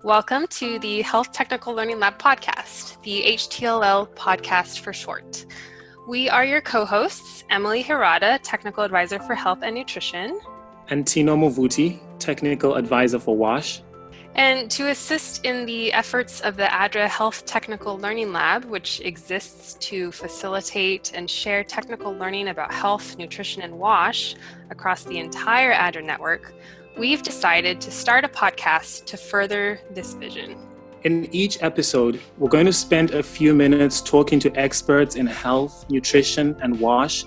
Welcome to the Health Technical Learning Lab podcast, the HTLL podcast for short. We are your co-hosts, Emily Hirata, Technical Advisor for Health and Nutrition. And Tino Movuti, Technical Advisor for WASH. And to assist in the efforts of the ADRA Health Technical Learning Lab, which exists to facilitate and share technical learning about health, nutrition, and WASH across the entire ADRA network, we've decided to start a podcast to further this vision. In each episode, we're going to spend a few minutes talking to experts in health, nutrition, and WASH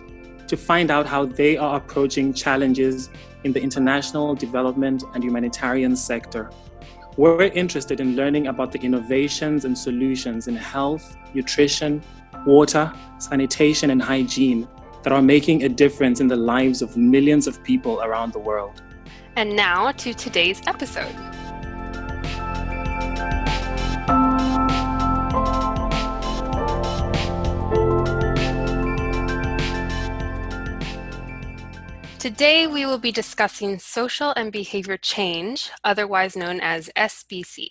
to find out how they are approaching challenges in the international development and humanitarian sector. We're interested in learning about the innovations and solutions in health, nutrition, water, sanitation, and hygiene that are making a difference in the lives of millions of people around the world. And now to today's episode. Today, we will be discussing social and behavior change, otherwise known as SBC.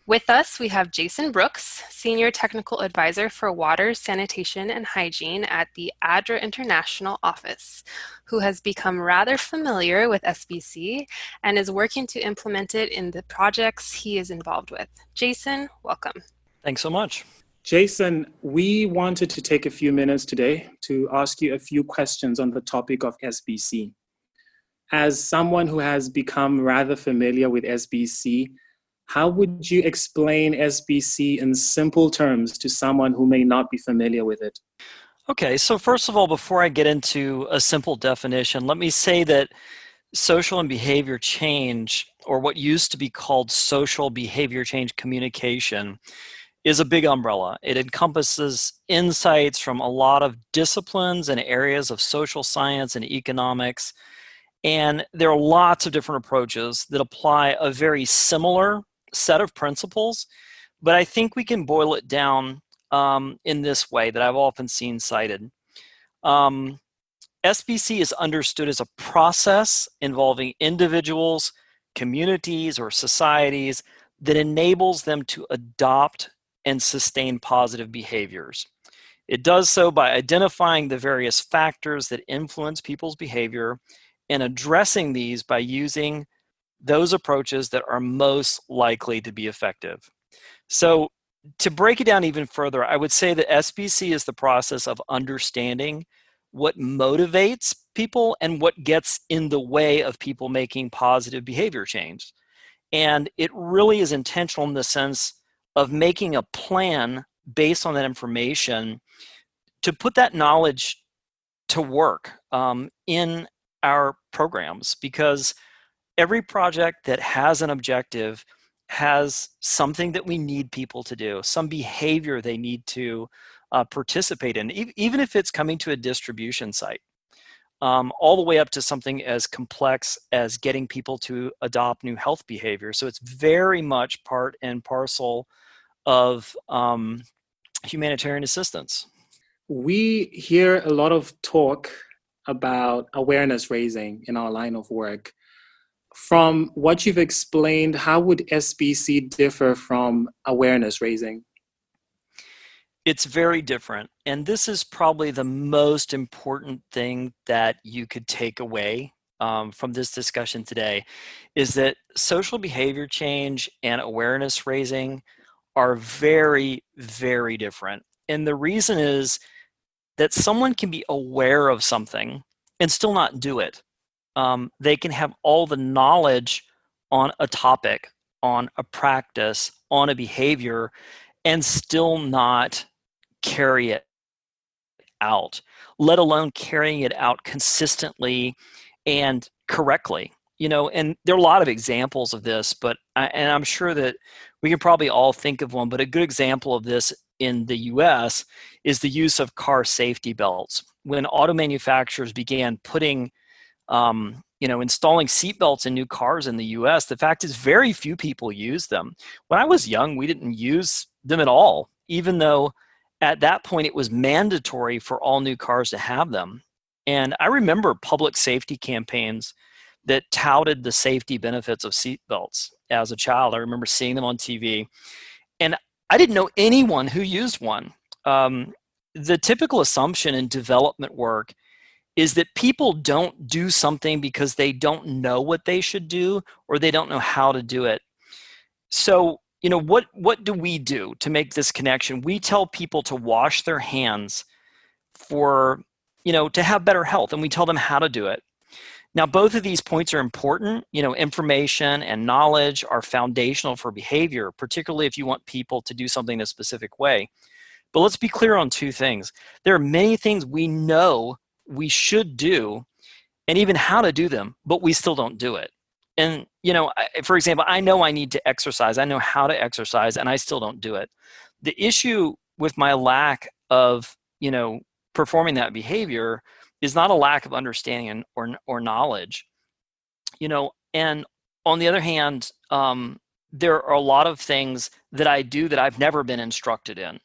With us, we have Jason Brooks, Senior Technical Advisor for Water, Sanitation and Hygiene at the ADRA International office, who has become rather familiar with SBC and is working to implement it in the projects he is involved with. Jason, welcome. Thanks so much. Jason, we wanted to take a few minutes today to ask you a few questions on the topic of SBC. As someone who has become rather familiar with SBC, how would you explain SBC in simple terms to someone who may not be familiar with it? Okay, so first of all, before I get into a simple definition, let me say that social and behavior change, or what used to be called social behavior change communication, is a big umbrella. It encompasses insights from a lot of disciplines and areas of social science and economics. And there are lots of different approaches that apply a very similar set of principles, but I think we can boil it down in this way that I've often seen cited. SBC is understood as a process involving individuals, communities, or societies that enables them to adopt and sustain positive behaviors. It does so by identifying the various factors that influence people's behavior and addressing these by using those approaches that are most likely to be effective. So to break it down even further, I would say that SBC is the process of understanding what motivates people and what gets in the way of people making positive behavior change. And it really is intentional in the sense of making a plan based on that information to put that knowledge to work in our programs, because every project that has an objective has something that we need people to do, some behavior they need to participate in, even if it's coming to a distribution site, all the way up to something as complex as getting people to adopt new health behavior. So it's very much part and parcel of humanitarian assistance. We hear a lot of talk about awareness raising in our line of work. From what you've explained, how would SBC differ from awareness raising? It's very different. And this is probably the most important thing that you could take away from this discussion today, is that social behavior change and awareness raising are very, very different. And the reason is that someone can be aware of something and still not do it. They can have all the knowledge on a topic, on a practice, on a behavior, and still not carry it out, let alone carrying it out consistently and correctly. And there are a lot of examples of this, but I'm sure that we can probably all think of one, but a good example of this in the US is the use of car safety belts. When auto manufacturers began putting installing seatbelts in new cars in the US, the fact is very few people use them. When I was young, we didn't use them at all, even though at that point it was mandatory for all new cars to have them. And I remember public safety campaigns that touted the safety benefits of seatbelts as a child. I remember seeing them on TV, and I didn't know anyone who used one. The typical assumption in development work is that people don't do something because they don't know what they should do or they don't know how to do it. So, what do we do to make this connection? We tell people to wash their hands for, to have better health, and we tell them how to do it. Now, both of these points are important. Information and knowledge are foundational for behavior, particularly if you want people to do something in a specific way. But let's be clear on two things. There are many things we know we should do and even how to do them, but we still don't do it. And, for example, I know I need to exercise. I know how to exercise, and I still don't do it. The issue with my lack of, performing that behavior is not a lack of understanding or knowledge, and on the other hand, there are a lot of things that I do that I've never been instructed in.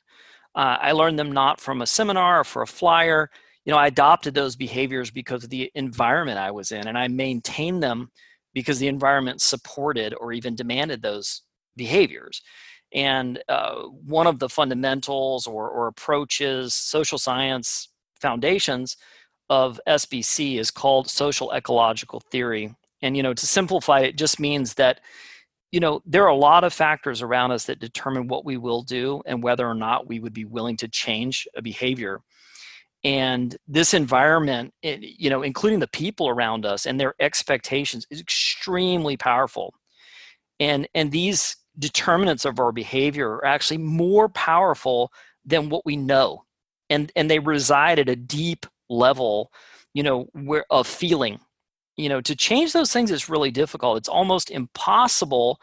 I learned them not from a seminar or for a flyer. I adopted those behaviors because of the environment I was in, and I maintained them because the environment supported or even demanded those behaviors. And one of the fundamentals or approaches, social science foundations of SBC is called social ecological theory. And, to simplify it just means that, there are a lot of factors around us that determine what we will do and whether or not we would be willing to change a behavior. And this environment, including the people around us and their expectations, is extremely powerful. And these determinants of our behavior are actually more powerful than what we know. And they reside at a deep level, of feeling. To change those things is really difficult. It's almost impossible.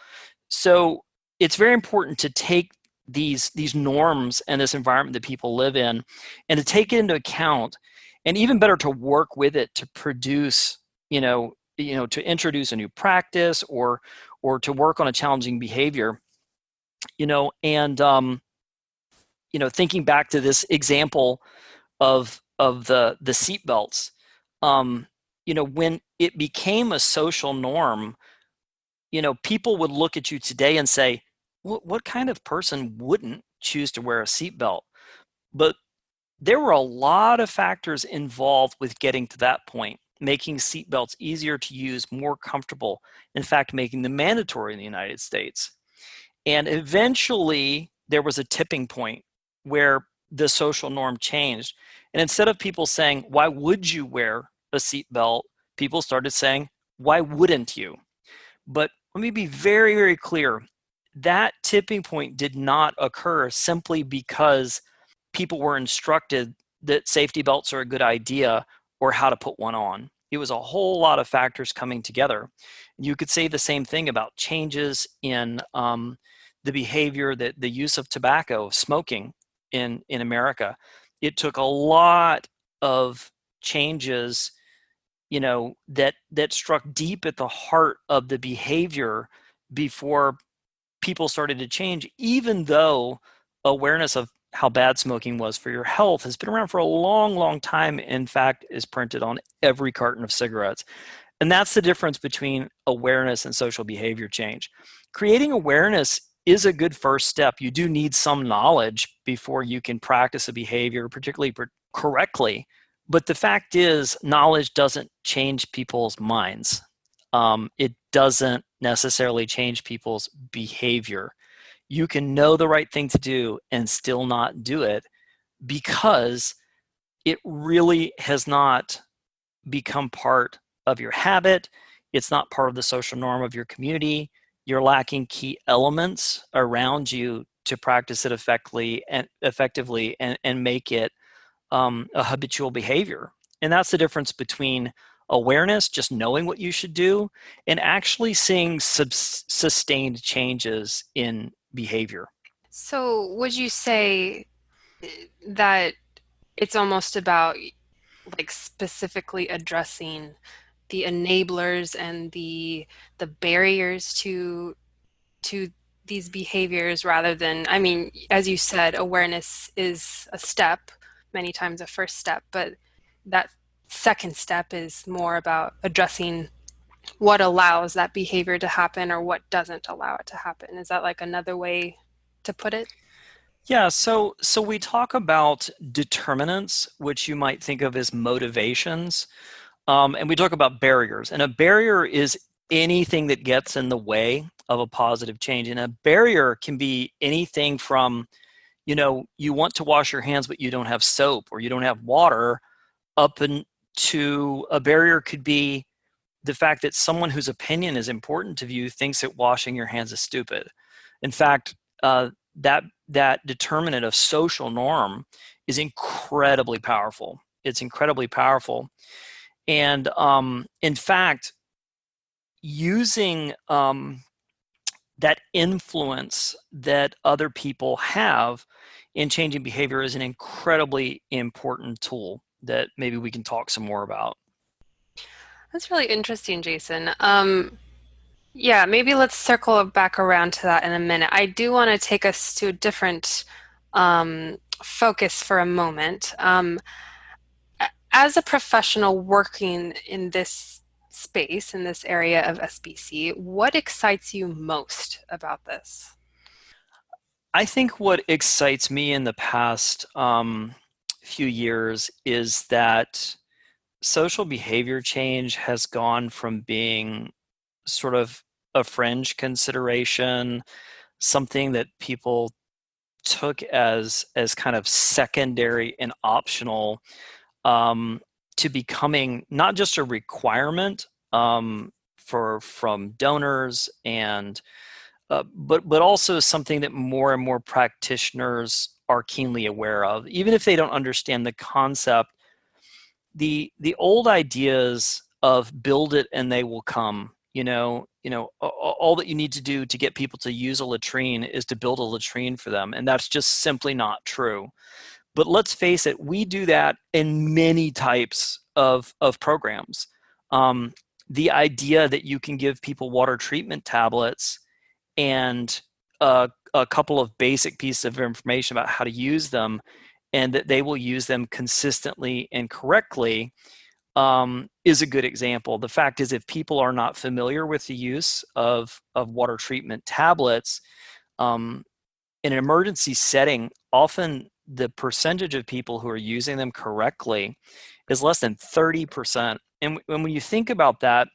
So it's very important to take these norms and this environment that people live in and to take it into account, and even better to work with it to produce, to introduce a new practice or to work on a challenging behavior, and thinking back to this example of the seat belts, when it became a social norm, people would look at you today and say, what kind of person wouldn't choose to wear a seatbelt? But there were a lot of factors involved with getting to that point, making seatbelts easier to use, more comfortable, in fact, making them mandatory in the United States. And eventually, there was a tipping point where the social norm changed. And instead of people saying, why would you wear a seatbelt? People started saying, why wouldn't you? But let me be very, very clear. That tipping point did not occur simply because people were instructed that safety belts are a good idea or how to put one on. It was a whole lot of factors coming together. You could say the same thing about changes in the behavior, that the use of tobacco, smoking in America. It took a lot of changes, that struck deep at the heart of the behavior before people started to change, even though awareness of how bad smoking was for your health has been around for a long, long time. In fact, is printed on every carton of cigarettes. And that's the difference between awareness and social behavior change. Creating awareness is a good first step. You do need some knowledge before you can practice a behavior, particularly correctly. But the fact is, knowledge doesn't change people's minds. It doesn't necessarily change people's behavior. You can know the right thing to do and still not do it because it really has not become part of your habit. It's not part of the social norm of your community. You're lacking key elements around you to practice it effectively and make it a habitual behavior. And that's the difference between awareness, just knowing what you should do, and actually seeing sustained changes in behavior. So would you say that it's almost about like specifically addressing the enablers and the barriers to these behaviors rather than, I mean, as you said, awareness is a step, many times a first step, but that second step is more about addressing what allows that behavior to happen or what doesn't allow it to happen. Is that like another way to put it? Yeah, so we talk about determinants, which you might think of as motivations, and we talk about barriers. And a barrier is anything that gets in the way of a positive change. And a barrier can be anything from, you want to wash your hands, but you don't have soap or you don't have water, up into a barrier could be the fact that someone whose opinion is important to you thinks that washing your hands is stupid. In fact, that determinant of social norm is incredibly powerful. It's incredibly powerful. And in fact, using that influence that other people have in changing behavior is an incredibly important tool that maybe we can talk some more about. That's really interesting, Jason. Yeah, maybe let's circle back around to that in a minute. I do want to take us to a different focus for a moment. As a professional working in this space, in this area of SBC, what excites you most about this? I think what excites me in the past few years is that social behavior change has gone from being sort of a fringe consideration, something that people took as kind of secondary and optional, to becoming not just a requirement from donors and but also something that more and more practitioners are keenly aware of, even if they don't understand the concept. The old ideas of build it and they will come, all that you need to do to get people to use a latrine is to build a latrine for them, and that's just simply not true. But let's face it, we do that in many types of programs. The idea that you can give people water treatment tablets and a couple of basic pieces of information about how to use them, and that they will use them consistently and correctly, is a good example. The fact is, if people are not familiar with the use of water treatment tablets, in an emergency setting, often the percentage of people who are using them correctly is less than 30%. And when you think about that,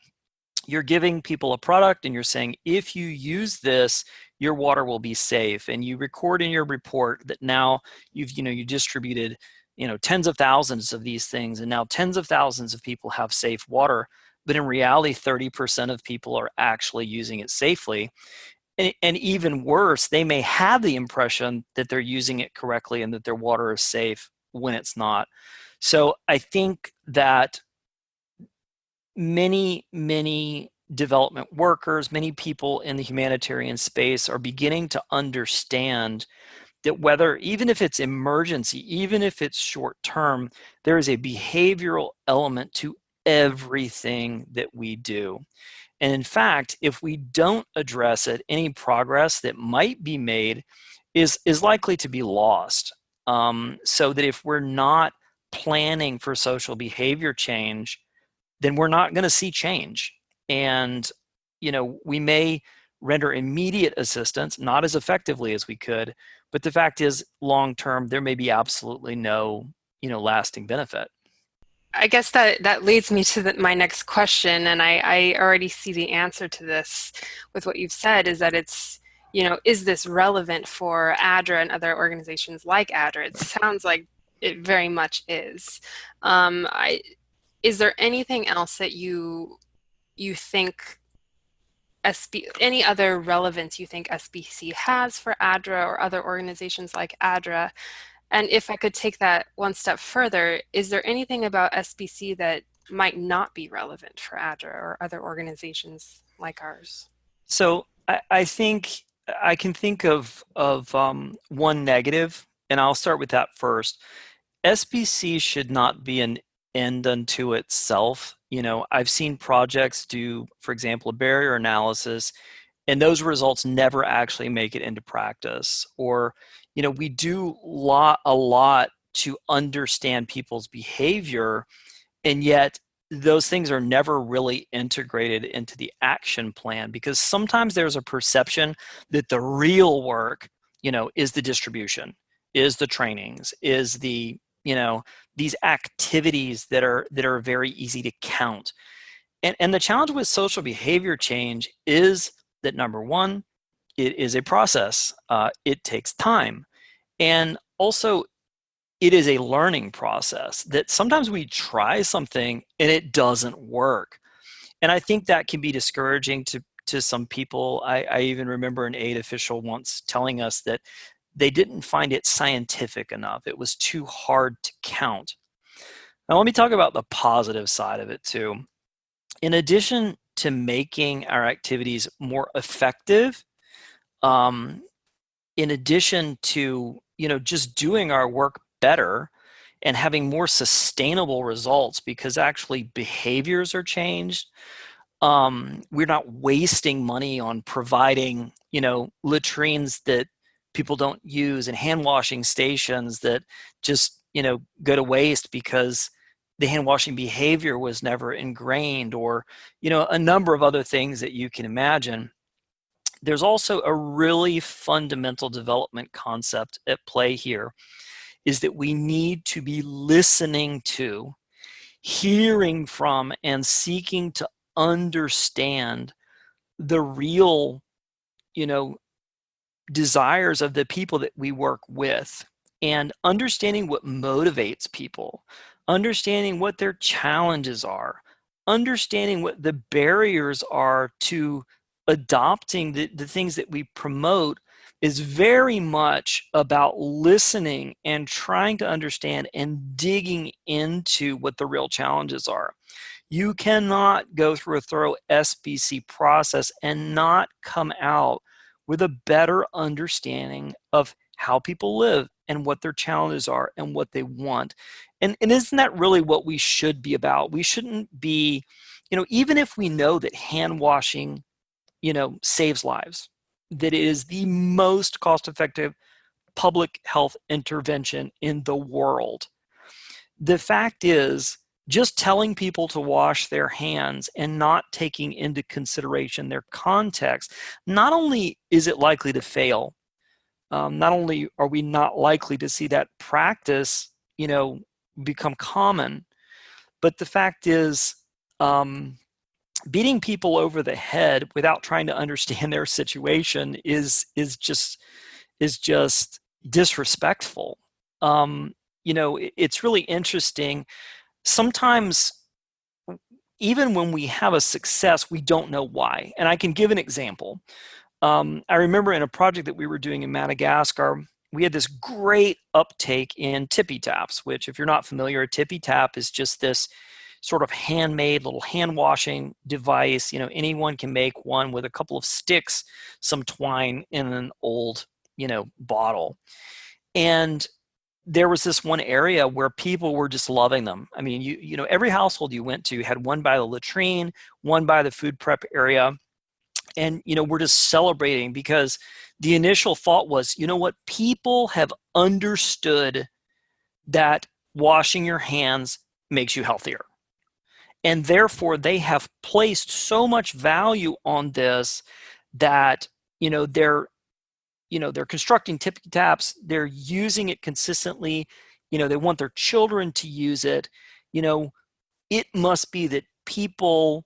you're giving people a product and you're saying, if you use this, your water will be safe. And you record in your report that now you distributed tens of thousands of these things, and now tens of thousands of people have safe water. But in reality, 30% of people are actually using it safely. And even worse, they may have the impression that they're using it correctly and that their water is safe when it's not. So I think that many development workers, many people in the humanitarian space are beginning to understand that whether, even if it's emergency, even if it's short term, there is a behavioral element to everything that we do. And in fact, if we don't address it, any progress that might be made is likely to be lost. So that if we're not planning for social behavior change, then we're not going to see change. And, we may render immediate assistance, not as effectively as we could, but the fact is, long term, there may be absolutely no, lasting benefit. I guess that leads me to my next question, and I already see the answer to this with what you've said, is that it's, is this relevant for ADRA and other organizations like ADRA? It sounds like it very much is. Is there anything else that you think any other relevance you think SBC has for ADRA or other organizations like ADRA? And if I could take that one step further, is there anything about SBC that might not be relevant for ADRA or other organizations like ours? So I think I can think of one negative, and I'll start with that first. SBC should not be an end unto itself. I've seen projects do, for example, a barrier analysis, and those results never actually make it into practice. Or, we do a lot to understand people's behavior, and yet those things are never really integrated into the action plan, because sometimes there's a perception that the real work, is the distribution, is the trainings, is the, these activities that are very easy to count. And the challenge with social behavior change is that, number one, it is a process. It takes time. And also, it is a learning process that sometimes we try something and it doesn't work. And I think that can be discouraging to some people. I even remember an aid official once telling us that they didn't find it scientific enough. It was too hard to count. Now, let me talk about the positive side of it too. In addition to making our activities more effective, in addition to, just doing our work better and having more sustainable results, because actually behaviors are changed. We're not wasting money on providing, latrines that people don't use and hand washing stations that just, go to waste because the hand washing behavior was never ingrained, or, a number of other things that you can imagine. There's also a really fundamental development concept at play here, is that we need to be listening to, hearing from, and seeking to understand the real, desires of the people that we work with, and understanding what motivates people, understanding what their challenges are, understanding what the barriers are to adopting the things that we promote, is very much about listening and trying to understand and digging into what the real challenges are. You cannot go through a thorough SBC process and not come out with a better understanding of how people live and what their challenges are and what they want. And isn't that really what we should be about? We shouldn't be, even if we know that hand washing, saves lives, that it is the most cost-effective public health intervention in the world. The fact is, just telling people to wash their hands and not taking into consideration their context, not only is it likely to fail, not only are we not likely to see that practice, become common, but the fact is, beating people over the head without trying to understand their situation is just disrespectful. It's really interesting. Sometimes, even when we have a success, we don't know why. And I can give an example. I remember in a project that we were doing in Madagascar, we had this great uptake in tippy taps, which, if you're not familiar, a tippy tap is just this sort of handmade little hand washing device. Anyone can make one with a couple of sticks, some twine, in an old, bottle. And there was this one area where people were just loving them. I mean, every household you went to had one by the latrine, one by the food prep area. And, we're just celebrating, because the initial thought was, what, people have understood that washing your hands makes you healthier. And therefore, they have placed so much value on this that, they're constructing tippy taps. They're using it consistently. They want their children to use it. It must be that people,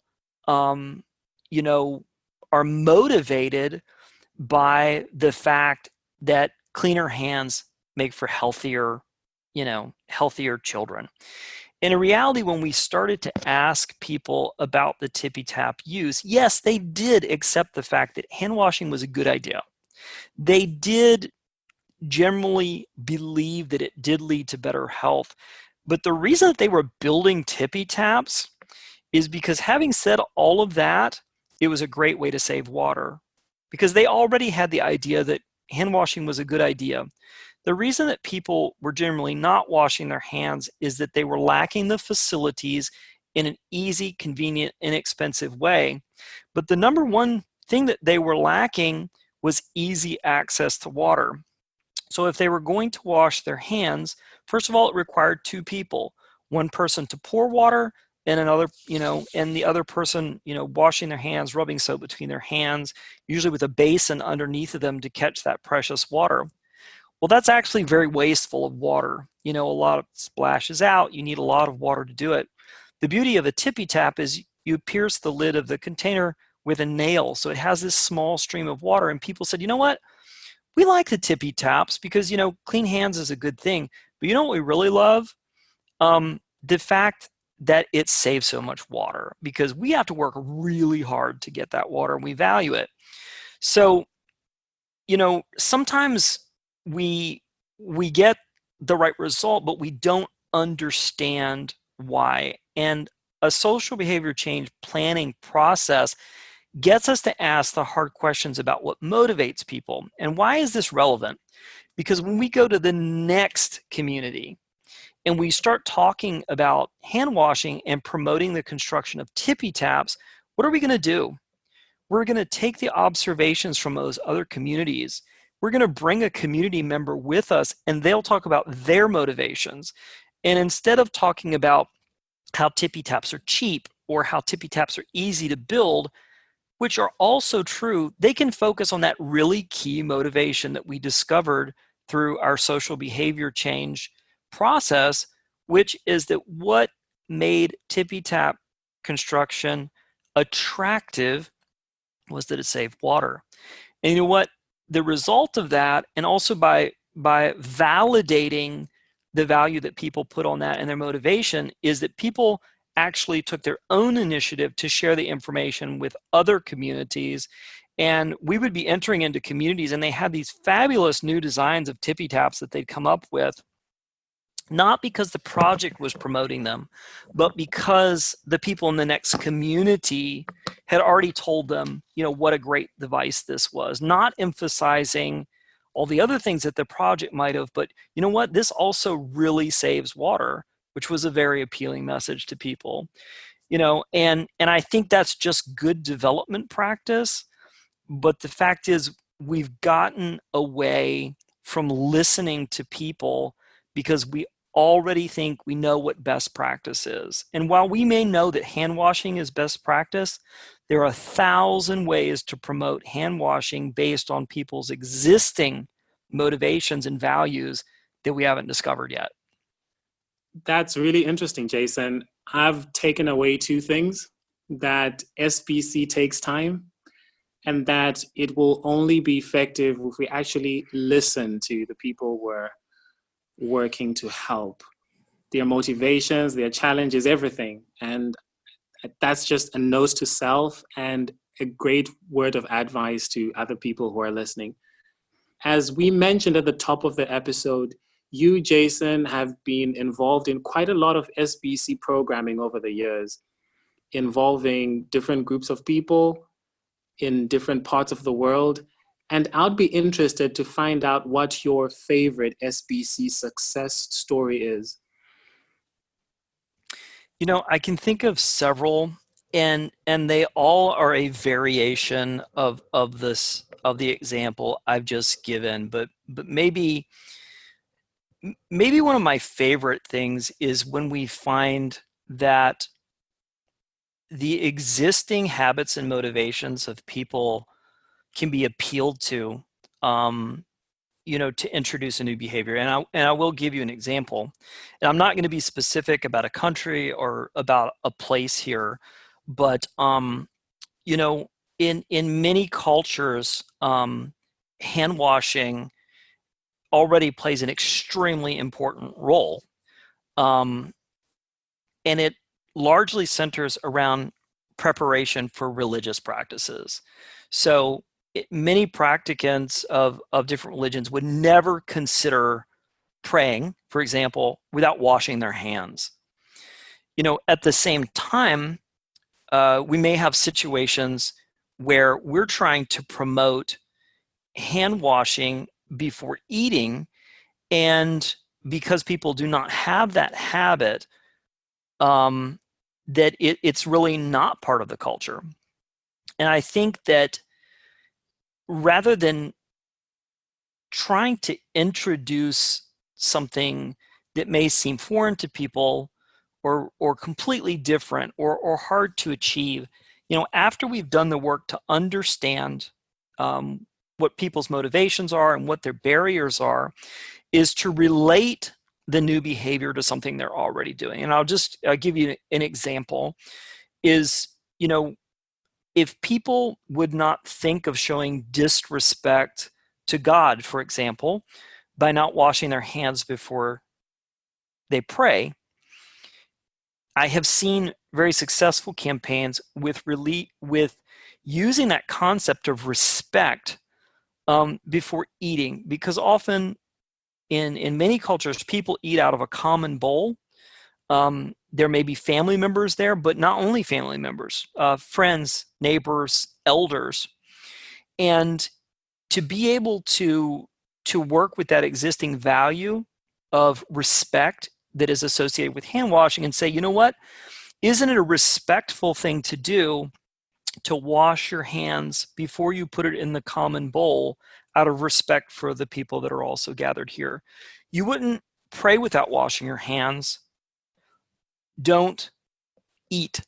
are motivated by the fact that cleaner hands make for healthier children. And in reality, when we started to ask people about the tippy tap use, yes, they did accept the fact that hand washing was a good idea. They did generally believe that it did lead to better health. But the reason that they were building tippy taps is because, having said all of that, it was a great way to save water, because they already had the idea that hand washing was a good idea. The reason that people were generally not washing their hands is that they were lacking the facilities in an easy, convenient, inexpensive way. But the number one thing that they were lacking was easy access to water. So if they were going to wash their hands, first of all, it required two people, one person to pour water, and another, and the other person, washing their hands, rubbing soap between their hands, usually with a basin underneath of them to catch that precious water. Well, that's actually very wasteful of water. A lot of splashes out. You need a lot of water to do it. The beauty of a tippy tap is you pierce the lid of the container with a nail. So it has this small stream of water. And people said, you know what? We like the tippy taps because, clean hands is a good thing. But you know what we really love? The fact that it saves so much water, because we have to work really hard to get that water and we value it. So, sometimes we get the right result, but we don't understand why. And a social behavior change planning process gets us to ask the hard questions about what motivates people. And why is this relevant? Because when we go to the next community and we start talking about hand washing and promoting the construction of tippy taps, what are we going to do? We're going to take the observations from those other communities. We're going to bring a community member with us and they'll talk about their motivations. And instead of talking about how tippy taps are cheap or how tippy taps are easy to build, which are also true, they can focus on that really key motivation that we discovered through our social behavior change process, which is that what made tippy tap construction attractive was that it saved water. And you know what? The result of that, and also by validating the value that people put on that and their motivation, is that people actually took their own initiative to share the information with other communities. And we would be entering into communities and they had these fabulous new designs of tippy taps that they'd come up with, not because the project was promoting them, but because the people in the next community had already told them, what a great device this was, not emphasizing all the other things that the project might have, but you know what, this also really saves water, which was a very appealing message to people, and I think that's just good development practice. But the fact is, we've gotten away from listening to people because we already think we know what best practice is. And while we may know that hand washing is best practice, there are 1,000 ways to promote hand washing based on people's existing motivations and values that we haven't discovered yet. That's really interesting, Jason. I've taken away two things: that SBC takes time, and that it will only be effective if we actually listen to the people we're working to help, their motivations, their challenges, everything. And that's just a note to self and a great word of advice to other people who are listening. As we mentioned at the top of the episode, you, Jason, have been involved in quite a lot of SBC programming over the years, involving different groups of people in different parts of the world. And I'd be interested to find out what your favorite SBC success story is. I can think of several, and they all are a variation of the example I've just given. But maybe one of my favorite things is when we find that the existing habits and motivations of people can be appealed to, to introduce a new behavior. And I will give you an example. And I'm not going to be specific about a country or about a place here, but in many cultures, hand washing already plays an extremely important role, and it largely centers around preparation for religious practices. So many practicants of different religions would never consider praying, for example, without washing their hands. At the same time, we may have situations where we're trying to promote hand washing before eating, and because people do not have that habit, that it's really not part of the culture. And I think that rather than trying to introduce something that may seem foreign to people or completely different or hard to achieve, after we've done the work to understand what people's motivations are and what their barriers are, is to relate the new behavior to something they're already doing. And I'll give you an example is, if people would not think of showing disrespect to God, for example, by not washing their hands before they pray, I have seen very successful campaigns with using that concept of respect before eating, because often in many cultures, people eat out of a common bowl. There may be family members there, but not only family members, friends, neighbors, elders. And to be able to work with that existing value of respect that is associated with hand washing and say, you know what, isn't it a respectful thing to do to wash your hands before you put it in the common bowl out of respect for the people that are also gathered here? You wouldn't pray without washing your hands. Don't eat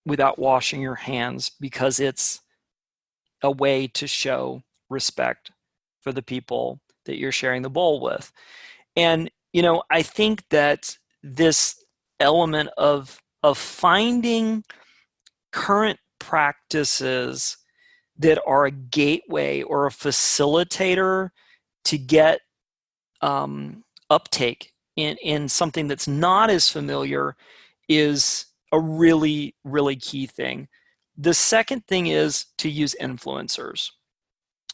without washing your hands, because it's a way to show respect for the people that you're sharing the bowl with. And, I think that this element of finding current practices that are a gateway or a facilitator to get uptake in something that's not as familiar is a really, really key thing. The second thing is to use influencers.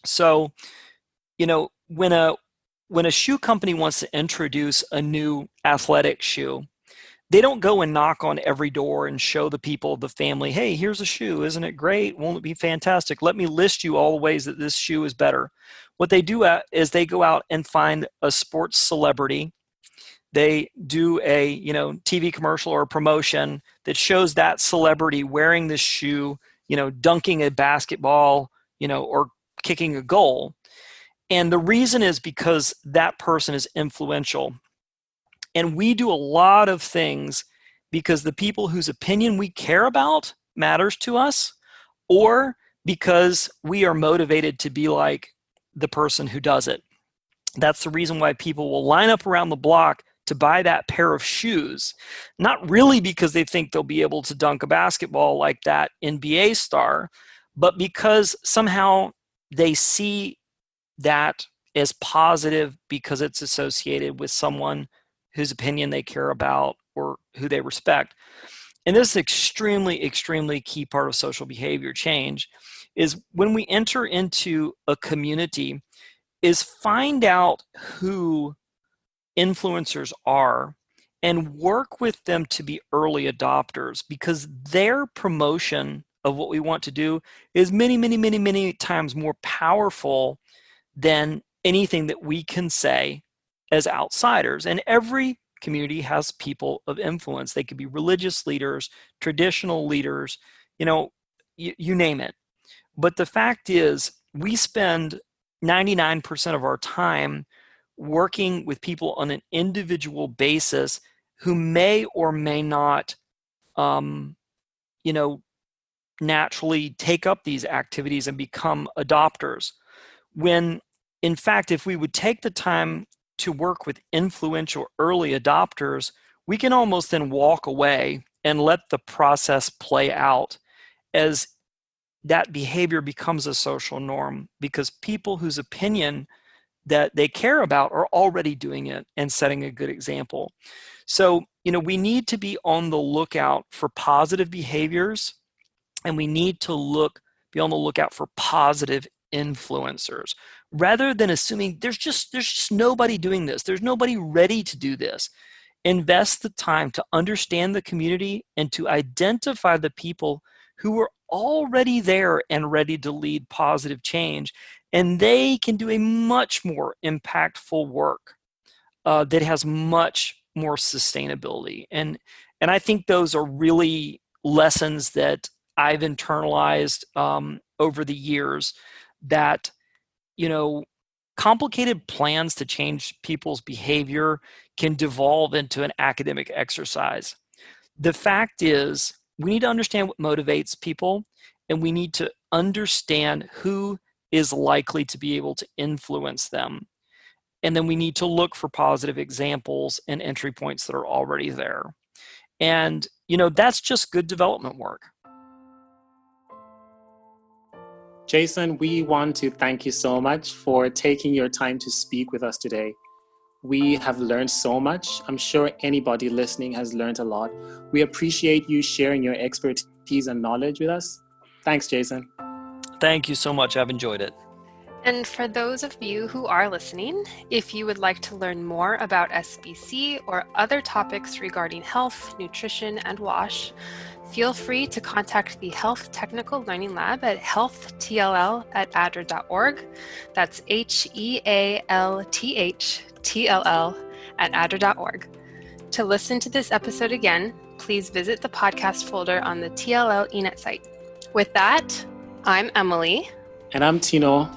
So, when a shoe company wants to introduce a new athletic shoe, they don't go and knock on every door and show the people, the family, hey, here's a shoe. Isn't it great? Won't it be fantastic? Let me list you all the ways that this shoe is better. What they do is they go out and find a sports celebrity. They do a TV commercial or a promotion that shows that celebrity wearing this shoe, dunking a basketball, or kicking a goal. And the reason is because that person is influential. And we do a lot of things because the people whose opinion we care about matters to us, or because we are motivated to be like the person who does it. That's the reason why people will line up around the block to buy that pair of shoes, not really because they think they'll be able to dunk a basketball like that NBA star, but because somehow they see that as positive because it's associated with someone whose opinion they care about or who they respect. And this is extremely, extremely key part of social behavior change, is when we enter into a community, is find out who influencers are and work with them to be early adopters, because their promotion of what we want to do is many, many, many, many times more powerful than anything that we can say as outsiders. And every community has people of influence. They could be religious leaders, traditional leaders, you name it. But the fact is, we spend 99% of our time working with people on an individual basis who may or may not, naturally take up these activities and become adopters. When, in fact, if we would take the time to work with influential early adopters, we can almost then walk away and let the process play out as that behavior becomes a social norm, because people whose opinion that they care about are already doing it and setting a good example. So, we need to be on the lookout for positive behaviors, and we need to be on the lookout for positive influencers, rather than assuming there's just nobody doing this. There's nobody ready to do this. Invest the time to understand the community and to identify the people who are already there and ready to lead positive change. And they can do a much more impactful work that has much more sustainability. And I think those are really lessons that I've internalized over the years, that, complicated plans to change people's behavior can devolve into an academic exercise. The fact is, we need to understand what motivates people, and we need to understand who is likely to be able to influence them. And then we need to look for positive examples and entry points that are already there. And, that's just good development work. Jason, we want to thank you so much for taking your time to speak with us today. We have learned so much. I'm sure anybody listening has learned a lot. We appreciate you sharing your expertise and knowledge with us. Thanks, Jason. Thank you so much. I've enjoyed it. And for those of you who are listening, if you would like to learn more about SBC or other topics regarding health, nutrition, and WASH, feel free to contact the Health Technical Learning Lab at healthtll@adra.org. That's HEALTHTLL@adra.org. To listen to this episode again, please visit the podcast folder on the TLL eNet site. With that, I'm Emily. And I'm Tino.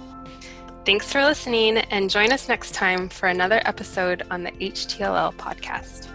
Thanks for listening, and join us next time for another episode on the HTLL podcast.